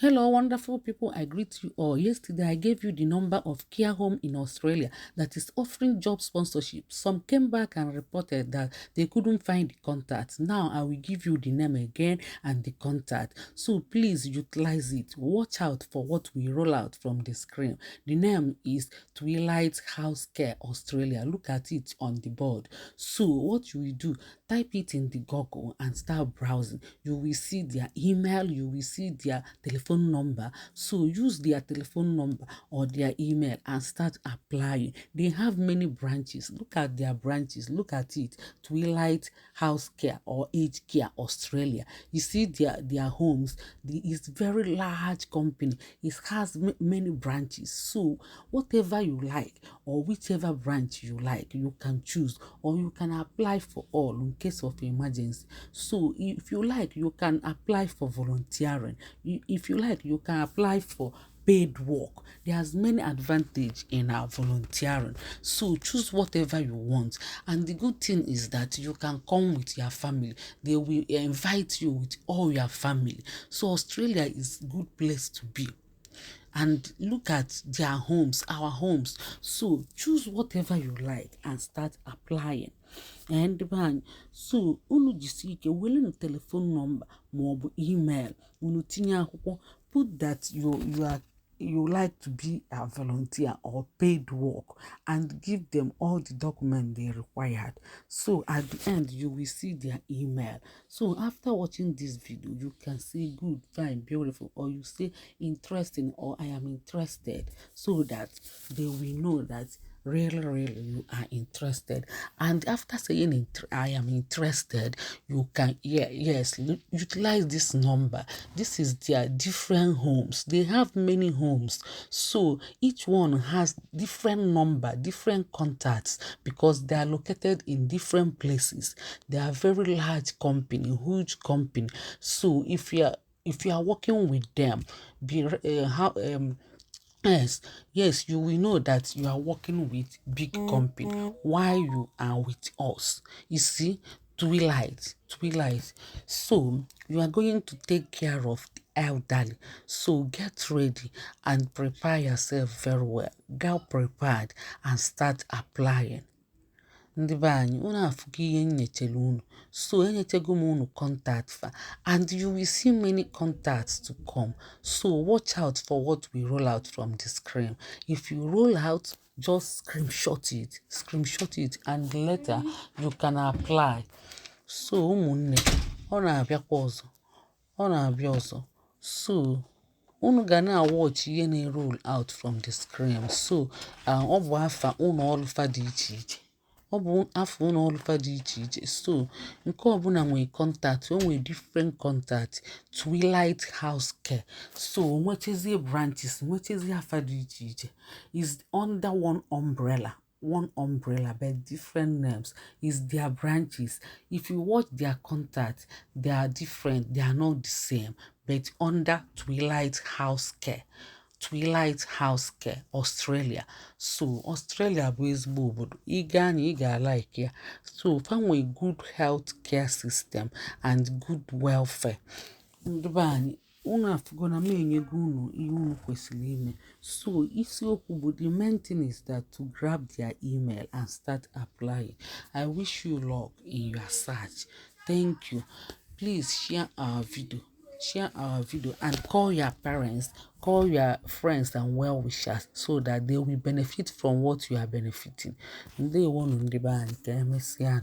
Hello, wonderful people. I greet you all. Yesterday, I gave you the number of care home in Australia that is offering job sponsorship. Some came back and reported that they couldn't find the contact. Now, I will give you the name again and the contact. So please utilize it. Watch out for what we roll out from the screen. The name is Twilight House Care Australia. Look at it on the board. So what you will do, type it in the Google and start browsing. You will see their email, you will see their telephone number. So use their telephone number or their email and start applying. They have many branches. Look at their branches. Look at it. Twilight House Care or Aged Care Australia. You see their homes. It's very large company. It has many branches. So whatever you like or whichever branch you like, you can choose or you can apply for all in case of emergency. So if you like, you can apply for volunteering. If you like, you can apply for paid work. There's many advantage in our volunteering. So choose whatever you want. And the good thing is that you can come with your family. They will invite you with all your family. So Australia is a good place to be. And look at their homes, our homes. So choose whatever you like and start applying. And man, so unu jisike wele telephone number maọbụ email unu tinye akwụkwọ, put that you like to be a volunteer or paid work and give them all the documents they required. So at the end you will see their email. So after watching this video, you can say good, fine, beautiful, or you say interesting or I am interested, so that they will know that really you are interested. And after saying I am interested, you can utilize this number. This is their different homes. They have many homes, so each one has different number, different contacts, because they are located in different places. They are very large company, huge company. So if you are working with them, yes, you will know that you are working with big company while you are with us. You see, Twilight. So you are going to take care of the elderly. So get ready and prepare yourself very well. Get prepared and start applying. Ndị be anyị, unu afụgo ihe nyechara unu. So enyechego m unu contact fa, and you will see many contacts to come. So watch out for what we roll out from the screen. If you roll out, just screenshot it and later you can apply. So ụmụnne, ọ na-abịa ọzọ. So unu ga na-watch ihe na-roll out from the screen. So ọ bụ afa ụlọ ọrụ dị iche iche. Ọ bụ afọ ụlọ ọrụ dị iche iche. So nke ọbụla nwere contact, o nwere different contact. Twilight House Care. So nwechezie branches, nwechezie afa dị iche iche. Is under one umbrella but different names. Is their branches. If you watch their contact, they are different, they are not the same, but under Twilight House Care Australia. So Australia bụ ezigbo obodo. Ị gaa na ị ga-like ya. So fanwe good health care system and good welfare. Ndị be anyị, unu afụgo na m enyego unu ihe unu kwesịrị ime. So isiokwu bụ, the main thing is that to grab their email and start applying. I wish you luck in your search. Thank you. Please share our video and call your parents, call your friends and well-wishers, so that they will benefit from what you are benefiting. Ndị wonu ndị be anyị, ka emesịa.